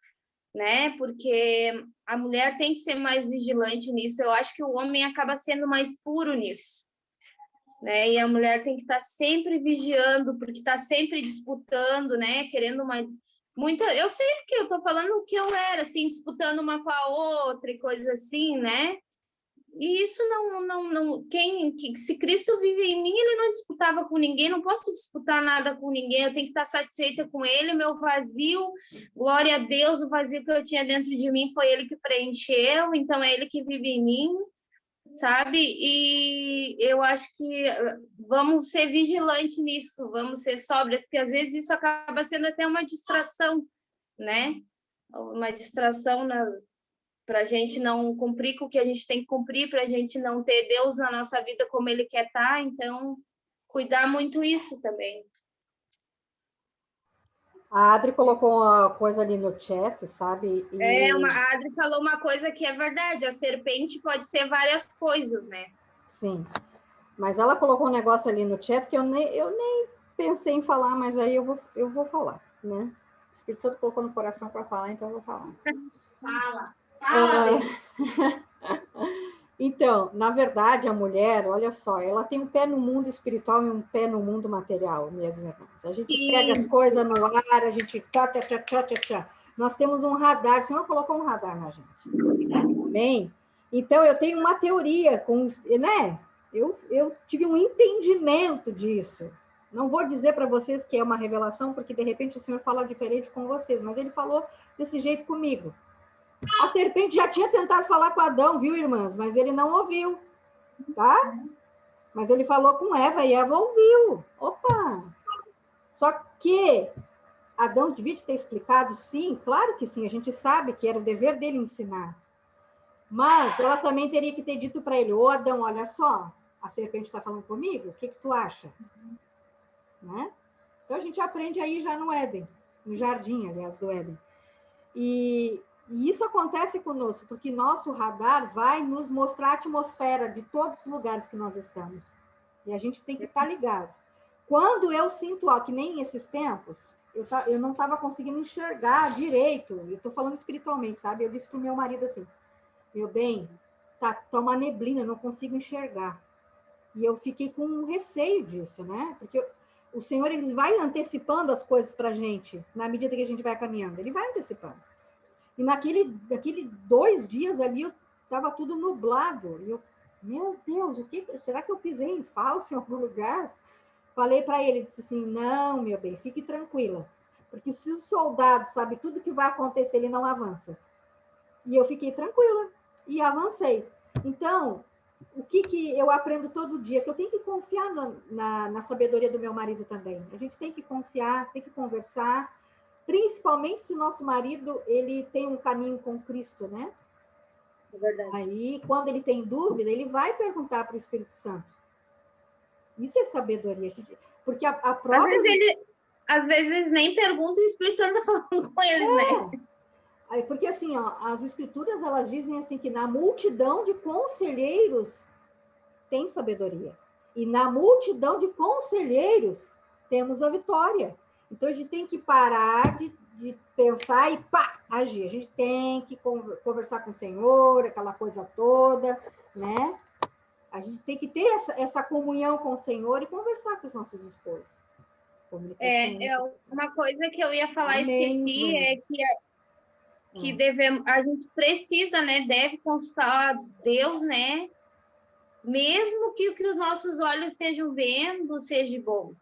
né? Porque a mulher tem que ser mais vigilante nisso. Eu acho que o homem acaba sendo mais puro nisso, né? E a mulher tem que estar sempre vigiando, porque está sempre disputando, né? Querendo eu sei que eu estou falando o que eu era, assim, disputando uma com a outra e coisas assim, né? E isso se Cristo vive em mim, ele não disputava com ninguém, não posso disputar nada com ninguém, eu tenho que estar satisfeita com ele, o meu vazio, glória a Deus, o vazio que eu tinha dentro de mim foi ele que preencheu, então é ele que vive em mim, sabe? E eu acho que vamos ser vigilantes nisso, vamos ser sóbrias, porque às vezes isso acaba sendo até uma distração, né? Uma distração para a gente não cumprir com o que a gente tem que cumprir, para a gente não ter Deus na nossa vida como Ele quer estar, então cuidar muito isso também. A Adri colocou uma coisa ali no chat, sabe? A Adri falou uma coisa que é verdade, a serpente pode ser várias coisas, né? Sim, mas ela colocou um negócio ali no chat que eu nem pensei em falar, mas aí eu vou falar, né? O Espírito Santo colocou no coração para falar, então eu vou falar. Fala! Então, na verdade, a mulher, olha só, ela tem um pé no mundo espiritual e um pé no mundo material, minhas irmãs. A gente pega as coisas no ar, a gente tchá. Nós temos um radar, o Senhor colocou um radar na gente. Bem, então eu tenho uma teoria, né? Eu tive um entendimento disso. Não vou dizer para vocês que é uma revelação, porque de repente o Senhor fala diferente com vocês, mas ele falou desse jeito comigo. A serpente já tinha tentado falar com Adão, viu, irmãs? Mas ele não ouviu, tá? Mas ele falou com Eva e Eva ouviu. Opa! Só que Adão devia ter explicado, sim, claro que sim, a gente sabe que era o dever dele ensinar. Mas ela também teria que ter dito para ele, ô Adão, olha só, a serpente está falando comigo, o que tu acha? Né? Então a gente aprende aí já no Éden, no jardim, aliás, do Éden. E isso acontece conosco, porque nosso radar vai nos mostrar a atmosfera de todos os lugares que nós estamos. E a gente tem que estar ligado. Quando eu sinto, que nem esses tempos, eu não estava conseguindo enxergar direito, eu estou falando espiritualmente, sabe? Eu disse para o meu marido assim, meu bem, tá uma neblina, eu não consigo enxergar. E eu fiquei com receio disso, né? Porque o Senhor, ele vai antecipando as coisas para a gente, na medida que a gente vai caminhando. Ele vai antecipando. E naquele 2 dias ali, estava tudo nublado. E eu, meu Deus, será que eu pisei em falso em algum lugar? Falei para ele, disse assim, não, meu bem, fique tranquila. Porque se o soldado sabe tudo que vai acontecer, ele não avança. E eu fiquei tranquila e avancei. Então, o que eu aprendo todo dia? Que eu tenho que confiar na sabedoria do meu marido também. A gente tem que confiar, tem que conversar, principalmente se o nosso marido ele tem um caminho com Cristo, né? É verdade. Aí, quando ele tem dúvida, ele vai perguntar para o Espírito Santo. Isso é sabedoria, porque a prova... Às vezes nem pergunta e o Espírito Santo está falando com eles, né? Aí, porque assim, ó, as escrituras elas dizem assim que na multidão de conselheiros tem sabedoria. E na multidão de conselheiros temos a vitória. Então a gente tem que parar de pensar e pá, agir. A gente tem que conversar com o Senhor, aquela coisa toda, né? A gente tem que ter essa comunhão com o Senhor e conversar com os nossos esposos. Uma coisa que eu ia falar, Amém, esqueci, mãe. que a gente precisa, né? Deve consultar Deus, né? Mesmo que o que os nossos olhos estejam vendo seja bom.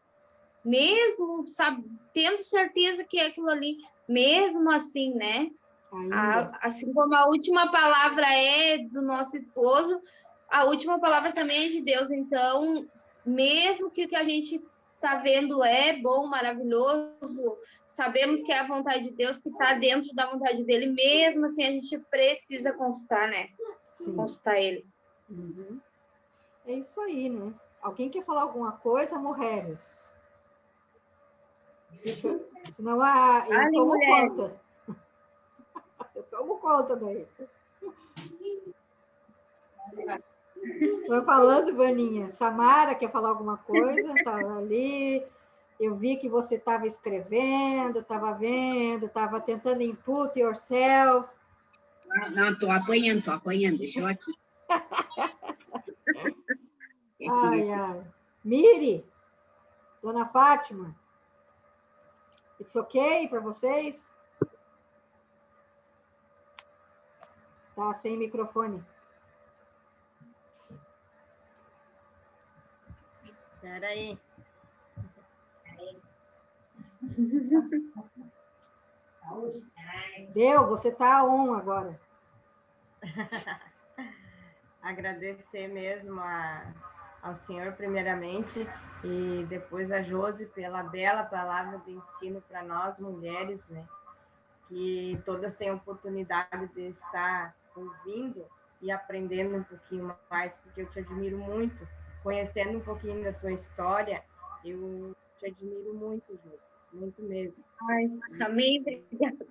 Mesmo tendo certeza que é aquilo ali, mesmo assim, né? Assim como a última palavra é do nosso esposo, a última palavra também é de Deus. Então, mesmo que o que a gente está vendo é bom, maravilhoso, sabemos que é a vontade de Deus, que está dentro da vontade dele, mesmo assim a gente precisa consultar, né? Sim. Consultar ele. Uhum. É isso aí, né? Alguém quer falar alguma coisa, mulheres? Senão eu tomo conta. Eu tomo conta daí. Vai falando, Vaninha. Samara quer falar alguma coisa? Estava ali. Eu vi que você estava escrevendo, estava vendo, estava tentando input yourself. Não, estou apanhando. Deixa eu aqui. Ai, ai. Miri, Dona Fátima, it's ok para vocês? Tá sem microfone. Espera aí. Deu, você tá on agora. Agradecer mesmo ao Senhor, primeiramente, e depois a Josi pela bela palavra de ensino para nós, mulheres, né? Que todas têm a oportunidade de estar ouvindo e aprendendo um pouquinho mais, porque eu te admiro muito. Conhecendo um pouquinho da tua história, eu te admiro muito, Josi, muito mesmo. Ai, também, obrigada.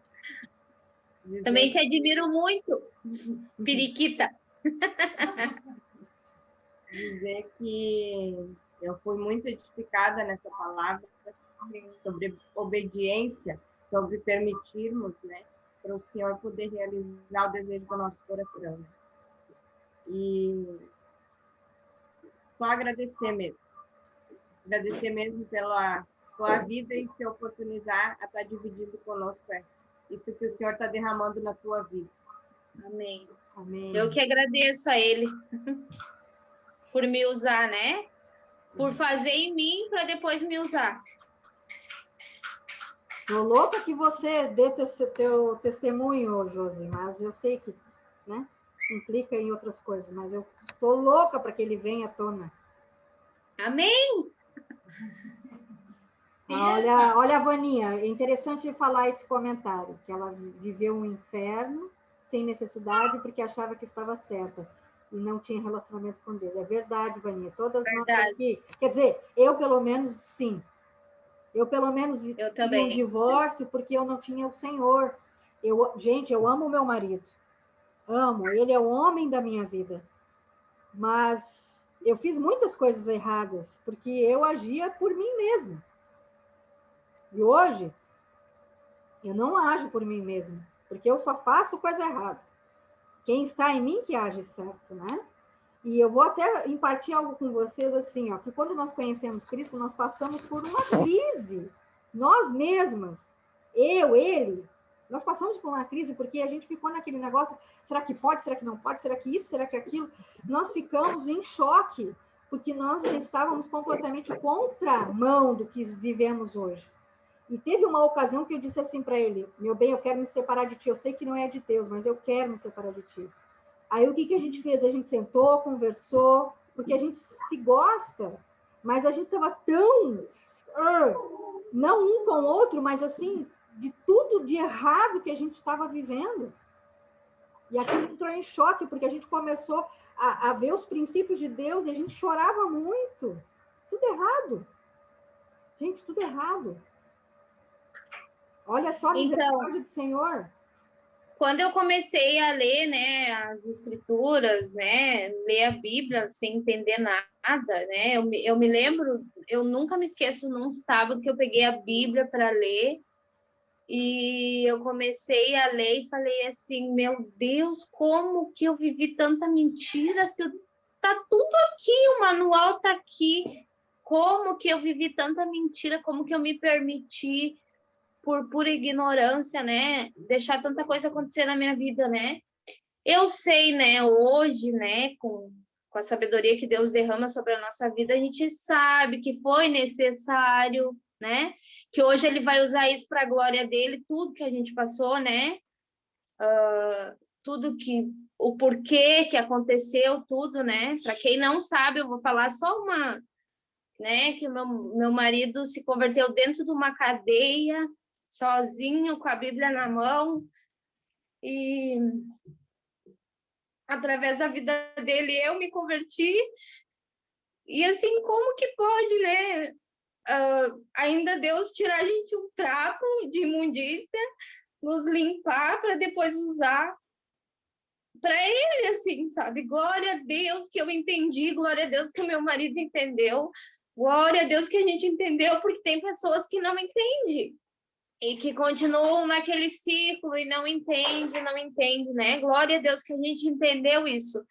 Também te admiro muito, periquita. Dizer que eu fui muito edificada nessa palavra sobre obediência, sobre permitirmos, né, para o Senhor poder realizar o desejo do nosso coração. Né? E só agradecer mesmo pela tua vida e se oportunizar a estar dividindo conosco isso que o Senhor está derramando na tua vida. Amém. Amém. Eu que agradeço a Ele por me usar, né? Por fazer em mim para depois me usar. Tô louca que você dê teu testemunho, Josi, mas eu sei que, né, implica em outras coisas, mas eu tô louca para que ele venha à tona. Amém! Olha a Vaninha, é interessante falar esse comentário, que ela viveu um inferno sem necessidade porque achava que estava certa e não tinha relacionamento com Deus. É verdade, Vaninha, todas nós aqui. Quer dizer, eu pelo menos, sim. Eu pelo menos vi um divórcio porque eu não tinha o Senhor. Gente, eu amo o meu marido. Amo, ele é o homem da minha vida. Mas eu fiz muitas coisas erradas porque eu agia por mim mesma. E hoje, eu não ajo por mim mesmo, porque eu só faço coisa errada. Quem está em mim que age certo, né? E eu vou até impartir algo com vocês assim, ó, que quando nós conhecemos Cristo, nós passamos por uma crise, nós mesmas, ele, nós passamos por uma crise porque a gente ficou naquele negócio, será que pode, será que não pode, será que isso, será que aquilo? Nós ficamos em choque, porque nós estávamos completamente contramão do que vivemos hoje. E teve uma ocasião que eu disse assim para ele, meu bem, eu quero me separar de ti, eu sei que não é de Deus, mas eu quero me separar de ti. Aí o que a gente fez? A gente sentou, conversou, porque a gente se gosta, mas a gente estava tão, não um com o outro, mas assim, de tudo de errado que a gente estava vivendo. E aquilo entrou em choque, porque a gente começou a ver os princípios de Deus e a gente chorava muito. Tudo errado. Gente, tudo errado. Olha só a misericórdia do Senhor. Quando eu comecei a ler, né, as escrituras, né, ler a Bíblia sem entender nada, né, eu me lembro, eu nunca me esqueço num sábado que eu peguei a Bíblia para ler e eu comecei a ler e falei assim, meu Deus, como que eu vivi tanta mentira, se tá tudo aqui, o manual tá aqui, como que eu vivi tanta mentira, como que eu me permiti por pura ignorância, né, deixar tanta coisa acontecer na minha vida, né? Eu sei, né, hoje, né, com a sabedoria que Deus derrama sobre a nossa vida, a gente sabe que foi necessário, né? Que hoje ele vai usar isso para a glória dele, tudo que a gente passou, né? Tudo que o porquê que aconteceu, tudo, né? Para quem não sabe, eu vou falar só uma, né, que o meu marido se converteu dentro de uma cadeia, sozinho, com a Bíblia na mão, e através da vida dele eu me converti, e assim, como que pode, né? Ainda Deus tirar a gente um trapo de imundícia, nos limpar para depois usar para ele, assim, sabe? Glória a Deus que eu entendi, glória a Deus que o meu marido entendeu, glória a Deus que a gente entendeu, porque tem pessoas que não entendem e que continuam naquele ciclo e não entende, né? Glória a Deus que a gente entendeu isso.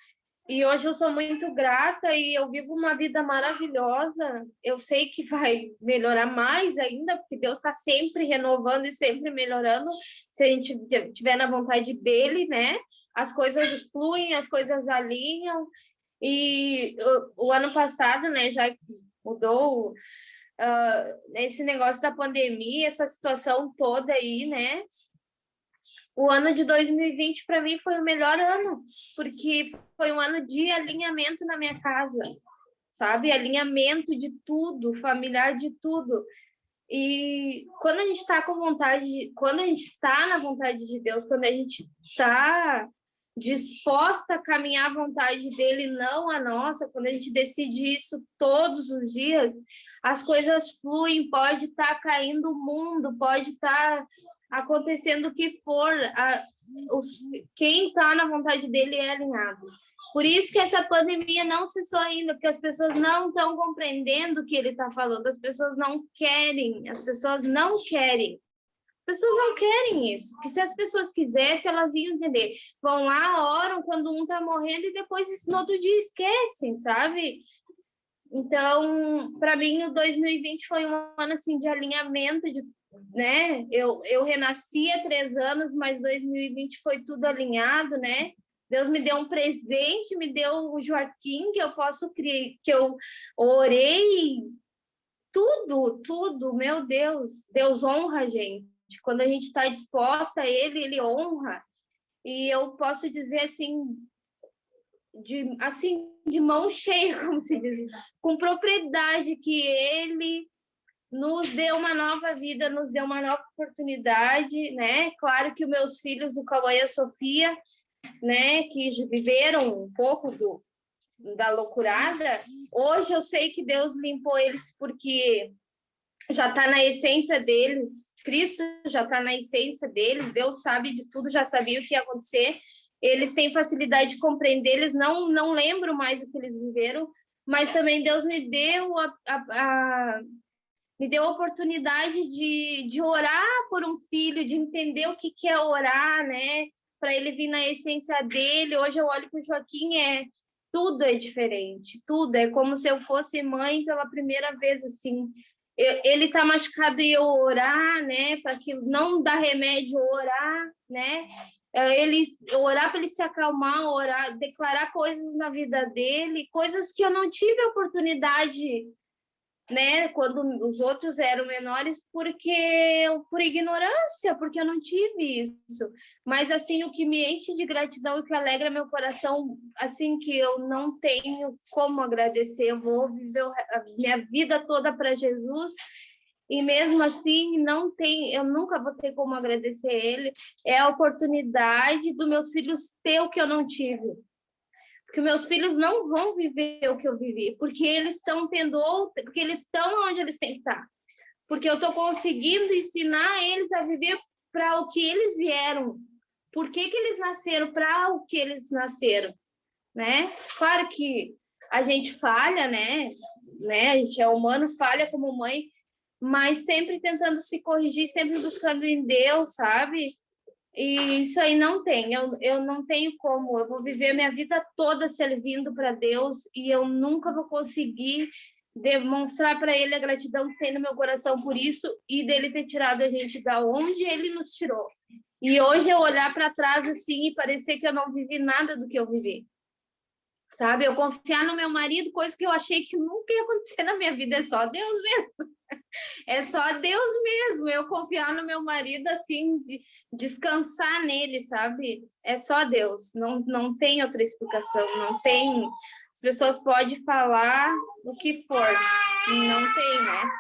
E hoje eu sou muito grata e eu vivo uma vida maravilhosa. Eu sei que vai melhorar mais ainda, porque Deus está sempre renovando e sempre melhorando, se a gente estiver na vontade dele, né? As coisas fluem, as coisas alinham. E o ano passado, né, já mudou esse negócio da pandemia, essa situação toda aí, né? O ano de 2020 para mim foi o melhor ano, porque foi um ano de alinhamento na minha casa, sabe? Alinhamento de tudo, familiar de tudo. E quando a gente está com vontade, quando a gente está na vontade de Deus, quando a gente está disposta a caminhar à vontade dele, não a nossa, quando a gente decide isso todos os dias, as coisas fluem, pode estar caindo o mundo, pode estar acontecendo o que for, quem está na vontade dele é alinhado. Por isso que essa pandemia não cessou ainda, porque as pessoas não estão compreendendo o que ele está falando, as pessoas não querem, as pessoas não querem. As pessoas não querem isso, porque se as pessoas quisessem, elas iam entender. Vão lá, oram quando um está morrendo e depois no outro dia esquecem, sabe? Então, para mim, o 2020 foi um ano assim, de alinhamento, né? Eu renasci há 3 anos, mas 2020 foi tudo alinhado, né? Deus me deu um presente, me deu o Joaquim, que eu posso criar, que eu orei, tudo, meu Deus. Deus honra a gente. Quando a gente está disposta a ele honra. E eu posso dizer assim, de mão cheia, como se diz, com propriedade, que ele nos deu uma nova vida, nos deu uma nova oportunidade, né? Claro que os meus filhos, o Cauã e a Sofia, né, que viveram um pouco da loucurada, hoje eu sei que Deus limpou eles porque já está na essência deles, Cristo já está na essência deles, Deus sabe de tudo, já sabia o que ia acontecer, eles têm facilidade de compreender, eles não lembram mais o que eles viveram, mas também Deus me deu me deu a oportunidade de orar por um filho, de entender o que é orar, né? Para ele vir na essência dele. Hoje eu olho para o Joaquim, tudo é diferente, tudo. É como se eu fosse mãe pela primeira vez, assim. Ele tá machucado e eu orar, né? Para que não dá remédio, orar, né? Ele orar para ele se acalmar, orar, declarar coisas na vida dele, coisas que eu não tive oportunidade, né, quando os outros eram menores, por ignorância, porque eu não tive isso. Mas assim, o que me enche de gratidão e que alegra meu coração, assim, que eu não tenho como agradecer, eu vou viver a minha vida toda para Jesus. E mesmo assim, eu nunca vou ter como agradecer ele, é a oportunidade dos meus filhos ter o que eu não tive. Porque meus filhos não vão viver o que eu vivi, porque eles estão porque eles estão onde eles têm que estar. Porque eu estou conseguindo ensinar eles a viver para o que eles vieram. Por que eles nasceram, para o que eles nasceram, né? Claro que a gente falha, né? A gente é humano, falha como mãe, mas sempre tentando se corrigir, sempre buscando em Deus, sabe? E isso aí não tem, eu não tenho como, eu vou viver minha vida toda servindo para Deus e eu nunca vou conseguir demonstrar para Ele a gratidão que tem no meu coração por isso e dele ter tirado a gente da onde Ele nos tirou. E hoje eu olhar para trás assim e parecer que eu não vivi nada do que eu vivi. Sabe, eu confiar no meu marido, coisa que eu achei que nunca ia acontecer na minha vida, é só Deus mesmo. É só Deus mesmo, eu confiar no meu marido, assim, descansar nele, sabe? É só Deus, não tem outra explicação, não tem... As pessoas podem falar o que for, não tem, né?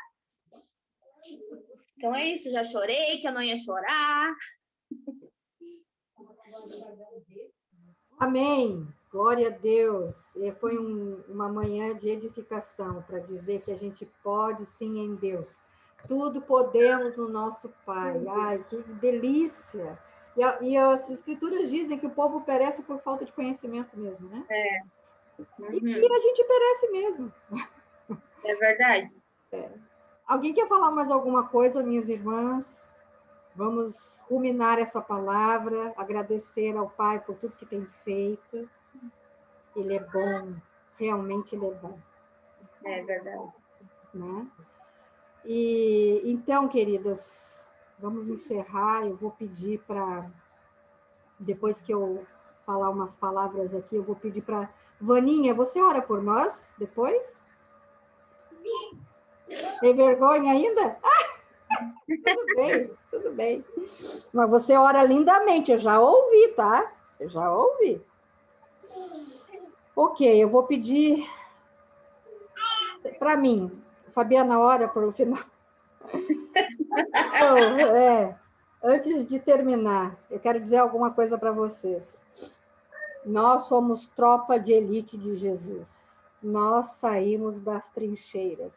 Então é isso, já chorei, que eu não ia chorar. Amém. Glória a Deus. Foi uma manhã de edificação para dizer que a gente pode sim em Deus. Tudo podemos no nosso Pai. Ai, que delícia! E as escrituras dizem que o povo perece por falta de conhecimento mesmo, né? Uhum. E a gente perece mesmo. É verdade. Alguém quer falar mais alguma coisa, minhas irmãs? Vamos ruminar essa palavra, agradecer ao Pai por tudo que tem feito. Ele é bom, realmente ele é bom. É verdade. Né? E então, queridas, vamos encerrar. Eu vou pedir para, depois que eu falar umas palavras aqui, eu vou pedir para Vaninha, você ora por nós depois? Tem vergonha ainda? Tudo bem, tudo bem. Mas você ora lindamente, eu já ouvi, tá? Eu já ouvi. Ok, eu vou pedir para mim. Fabiana, ora por o final. Então, antes de terminar, eu quero dizer alguma coisa para vocês. Nós somos tropa de elite de Jesus. Nós saímos das trincheiras.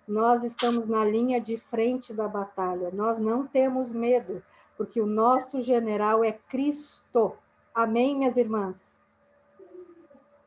Nós estamos na linha de frente da batalha. Nós não temos medo, porque o nosso general é Cristo. Amém, minhas irmãs?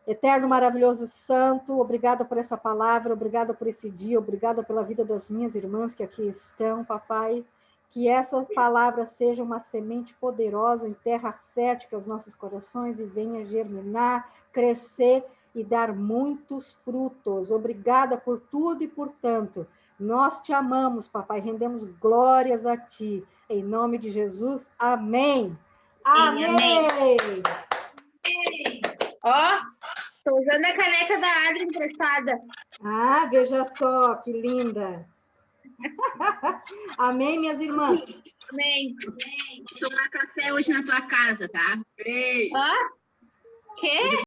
Eterno, maravilhoso, santo, obrigada por essa palavra, obrigada por esse dia, obrigada pela vida das minhas irmãs que aqui estão, papai. Que essa palavra seja uma semente poderosa em terra fértil aos nossos corações e venha germinar, crescer e dar muitos frutos. Obrigada por tudo e por tanto. Nós te amamos, papai, rendemos glórias a ti. Em nome de Jesus, amém. Amém. Amém. Ó, tô usando a caneca da Adri emprestada. Ah, veja só, que linda. Amém, minhas irmãs? Amém. Vou tomar café hoje na tua casa, tá? Beijo. Ó, quê?